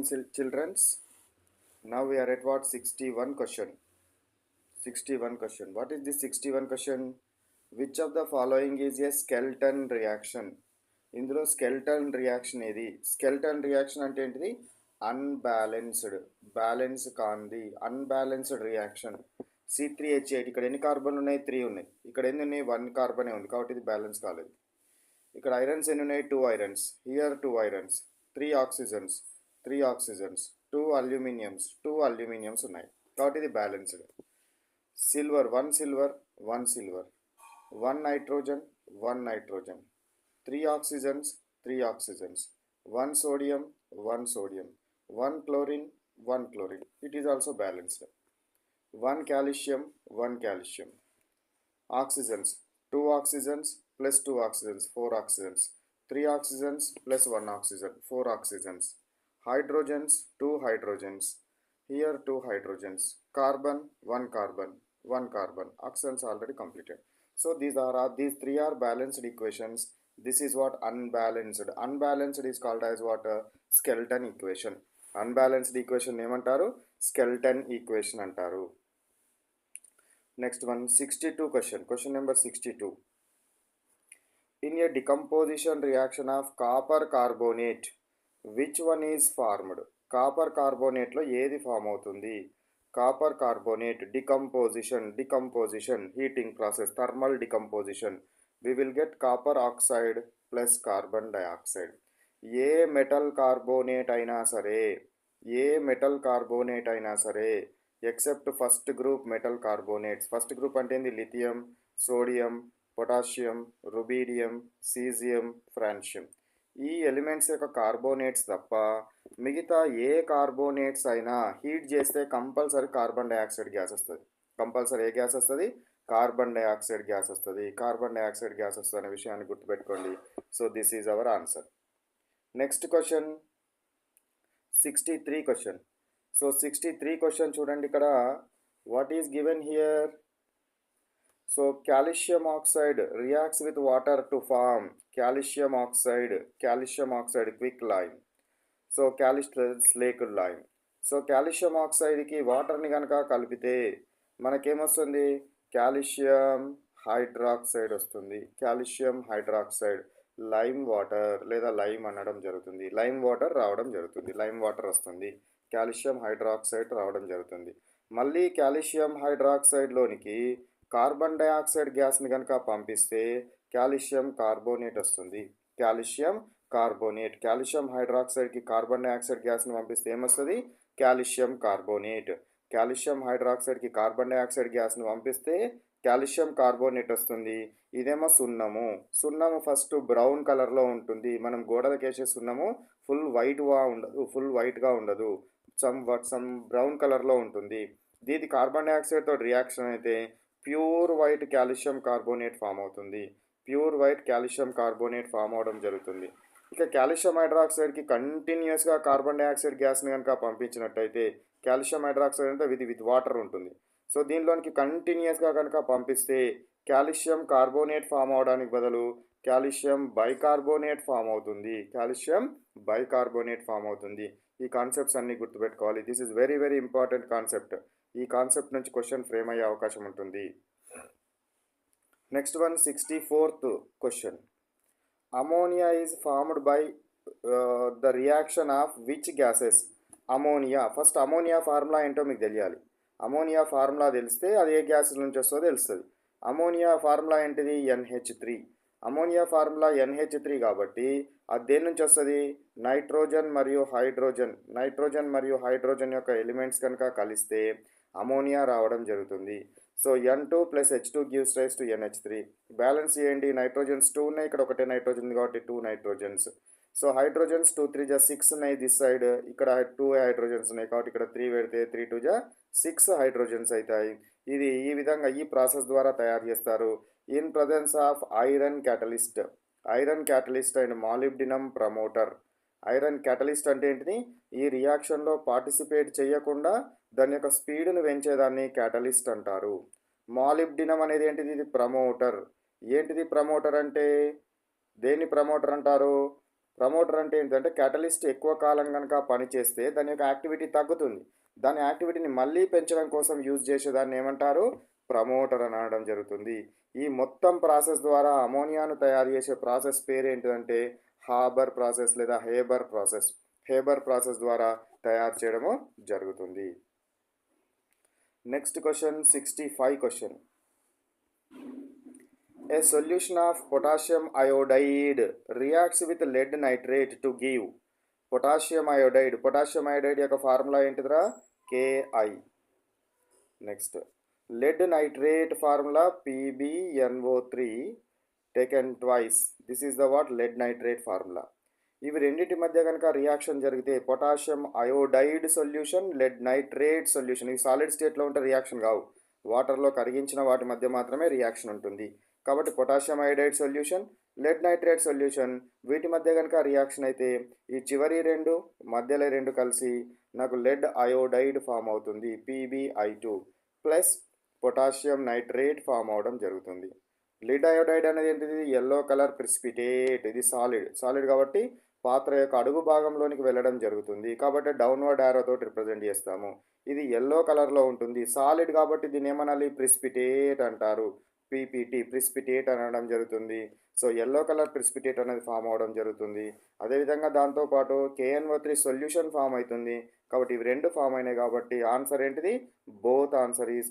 Children's, now we are at what 61 question. 61 question. What is this 61 question? Which of the following is a skeleton reaction? ఇందులో skeleton reaction ఏది? Skeleton reaction అంటే ఏంటిది? Unbalanced, balance కాంది unbalanced reaction. C3H8 ఇక్కడ ఎన్ని కార్బన్లు ఉన్నాయి? 3 ఉన్నాయి. ఇక్కడ ఎన్ని ఉన్నాయి? 1 కార్బనే ఉంది కాబట్టి ఇది బ్యాలెన్స్ కాలేదు. ఇక్కడ ఐరన్స్ ఎన్ని ఉన్నాయి? 2 irons. Here 2 irons, 3 oxygens, 3 oxygens, 2 aluminiums, 2 aluminiums ఉన్నాయి కాబట్టి ఇది balanced. Silver 1 silver, 1 silver, 1 nitrogen, 1 nitrogen, 3 oxygens, 3 oxygens, 1 sodium, 1 sodium, 1 chlorine, 1 chlorine. It is also balanced. 1 calcium, 1 calcium. Oxygens 2 oxygens plus 2 oxygens, 4 oxygens, 3 oxygens plus 1 oxygen, 4 oxygens, hydrogens, 2 hydrogens, here 2 hydrogens, carbon, 1 carbon, 1 carbon, oxygens already completed. So these three are balanced equations. This is what unbalanced. Unbalanced is called as what? Skeleton equation. Unbalanced equation ఏమంటారు? Skeleton equation అంటారు. Next one, 62 question. Question number 62. In a decomposition reaction of copper carbonate, which one is formed? Copper కార్బోనేట్లో ఏది form అవుతుంది? Copper carbonate decomposition heating process, thermal decomposition. We will get copper oxide plus carbon dioxide. ఏ metal carbonate అయినా సరే except first group metal carbonates. First group అంటే ఏంది? Lithium, sodium, potassium, rubidium, caesium, francium. ఈ elements యొక్క carbonates తప్ప మిగతా ఏ కార్బోనేట్స్ అయినా హీట్ చేస్తే కంపల్సరీ కార్బన్ డైఆక్సైడ్ గ్యాస్ వస్తుంది. కంపల్సరీ ఏ గ్యాస్ వస్తుంది? కార్బన్ డైఆక్సైడ్ గ్యాస్ వస్తుంది. కార్బన్ డైఆక్సైడ్ గ్యాస్ వస్తుంది అనే విషయాన్ని గుర్తుపెట్టుకోండి. So this is our answer. Next question 63 question. So 63 question చూడండి ఇక్కడ. What is given here? So calcium oxide reacts with water to form calcium oxide quicklime. So slaked lime. So calcium ఆక్సైడ్కి వాటర్ని కనుక కలిపితే మనకేమొస్తుంది? కాల్షియం హైడ్రాక్సైడ్ వస్తుంది. Calcium hydroxide, lime water లేదా lime అనడం జరుగుతుంది. లైమ్ వాటర్ రావడం జరుగుతుంది. లైమ్ వాటర్ వస్తుంది. కాల్షియం హైడ్రాక్సైడ్ రావడం జరుగుతుంది. మళ్ళీ కాల్షియం హైడ్రాక్సైడ్లోనికి కార్బన్ డైఆక్సైడ్ గ్యాస్ని కనుక పంపిస్తే కాల్షియం కార్బోనేట్ వస్తుంది. Calcium carbonate. కాల్షియం హైడ్రాక్సైడ్కి కార్బన్ డైఆక్సైడ్ గ్యాస్ని పంపిస్తే ఏమొస్తుంది? Calcium carbonate. కాల్షియం హైడ్రాక్సైడ్కి కార్బన్ డైఆక్సైడ్ గ్యాస్ని పంపిస్తే కాల్షియం కార్బోనేట్ వస్తుంది. ఇదేమో సున్నము. సున్నము ఫస్ట్ బ్రౌన్ కలర్లో ఉంటుంది. మనం గోడలకు వేసే సున్నము ఫుల్ వైట్గా ఉండదు. సమ్ బ్రౌన్ కలర్లో ఉంటుంది. దీది కార్బన్ డైఆక్సైడ్తో రియాక్షన్ అయితే pure white calcium carbonate form అవుతుంది. Pure white calcium carbonate form అవడం జరుగుతుంది. ఇక కాల్షియం హైడ్రాక్సైడ్కి కంటిన్యూస్గా కార్బన్ డైఆక్సైడ్ గ్యాస్ని కనుక పంపించినట్టయితే కాల్షియం హైడ్రాక్సైడ్ అంటే విత్ వాటర్ ఉంటుంది. సో దీనిలోనికి కంటిన్యూస్గా కనుక పంపిస్తే కాల్షియం కార్బోనేట్ ఫామ్ అవడానికి బదులు కాల్షియం బైకార్బోనేట్ ఫామ్ అవుతుంది. కాల్షియం బైకార్బోనేట్ ఫామ్ అవుతుంది. ఈ కాన్సెప్ట్స్ అన్నీ గుర్తుపెట్టుకోవాలి. This is very very important concept. ఈ కాన్సెప్ట్ నుంచి క్వశ్చన్ ఫ్రేమ్ అయ్యే అవకాశం ఉంటుంది. Next one 64th question. Ammonia is formed by the reaction of which gases? Ammonia. First ammonia formula ఏంటో మీకు తెలియాలి. అమోనియా ఫార్ములా తెలిస్తే అది ఏ గ్యాస్ నుంచి వస్తుందో తెలుస్తుంది. అమోనియా ఫార్ములా ఏంటిది? NH3. అమోనియా ఫార్ములా NH3 కాబట్టి అది దేని నుంచి వస్తుంది? నైట్రోజన్ మరియు హైడ్రోజన్ యొక్క ఎలిమెంట్స్ కనుక కలిస్తే అమోనియా రావడం జరుగుతుంది. So N2 + H2 gives rise to NH3. Balance చేయండి. నైట్రోజన్స్ 2 ఉన్నాయి, ఇక్కడ ఒకటే నైట్రోజన్ ఉంది కాబట్టి 2 నైట్రోజన్స్. సో హైడ్రోజన్స్ 2 3 + 6 ఉన్నాయి దిస్ సైడ్. ఇక్కడ 2 హైడ్రోజన్స్ ఉన్నాయి కాబట్టి ఇక్కడ 3 పెడితే 3 2 6 హైడ్రోజన్స్ అవుతాయి. ఇది ఈ విధంగా ఈ ప్రాసెస్ ద్వారా తయారు చేస్తారు. In presence of iron catalyst and molybdenum promoter. Iron catalyst అంటే ఏంటిది? ఈ రియాక్షన్లో పార్టిసిపేట్ చేయకుండా దాని యొక్క స్పీడ్ను పెంచేదాన్ని క్యాటలిస్ట్ అంటారు. మాలిబ్డినం అనేది ఏంటిది? ఇది ప్రమోటర్. ఏంటిది ప్రమోటర్ అంటే? దేన్ని ప్రమోటర్ అంటారు? ప్రమోటర్ అంటే ఏంటంటే క్యాటలిస్ట్ ఎక్కువ కాలం కనుక పనిచేస్తే దాని యొక్క యాక్టివిటీ తగ్గుతుంది. దాని యాక్టివిటీని మళ్ళీ పెంచడం కోసం యూజ్ చేసేదాన్ని ఏమంటారు? ప్రమోటర్ అని అనడం జరుగుతుంది. ఈ మొత్తం ప్రాసెస్ ద్వారా అమోనియాను తయారు చేసే ప్రాసెస్ పేరేంటిదంటే హాబర్ ప్రాసెస్ లేదా హేబర్ ప్రాసెస్. హేబర్ ప్రాసెస్ ద్వారా తయారు చేయడము జరుగుతుంది. Next question 65 question. A solution of potassium iodide reacts with lead nitrate to give potassium iodide. Potassium iodide యొక్క ఫార్ములా ఏంటిదిరా? Ki. Next lead nitrate formula PbNO3 taken twice. This is the what? Lead nitrate formula. ఇవి రెండింటి మధ్య కనుక reaction జరిగితే potassium iodide solution, lead nitrate solution, ఇవి solid స్టేట్లో ఉంటే రియాక్షన్ కావు, వాటర్లో కరిగించిన వాటి మధ్య మాత్రమే రియాక్షన్ ఉంటుంది. కాబట్టి potassium iodide solution, lead nitrate solution వీటి మధ్య కనుక రియాక్షన్ అయితే ఈ చివరి రెండు మధ్యలో రెండు కలిసి నాకు లెడ్ అయోడైడ్ ఫామ్ అవుతుంది, PbI2 plus potassium nitrate form అవడం జరుగుతుంది. లీడ్ అయోడైడ్ అనేది ఏంటిది? Yellow colour precipitate. ఇది సాలిడ్ కాబట్టి పాత్ర యొక్క అడుగు భాగంలోనికి వెళ్ళడం జరుగుతుంది, కాబట్టి డౌన్వర్డ్ యారో తోటి రిప్రజెంట్ చేస్తాము. ఇది ఎల్లో కలర్లో ఉంటుంది, సాలిడ్ కాబట్టి దీన్ని ఏమనాలి? ప్రిసిపిటేట్ అంటారు. PPT ప్రిసిపిటేట్ అనడం జరుగుతుంది. సో ఎల్లో కలర్ ప్రిసిపిటేట్ అనేది ఫామ్ అవడం జరుగుతుంది. అదేవిధంగా దాంతోపాటు KNO3 సొల్యూషన్ ఫామ్ అవుతుంది. కాబట్టి ఇవి రెండు ఫామ్ అయినాయి కాబట్టి ఆన్సర్ ఏంటిది? Both answer is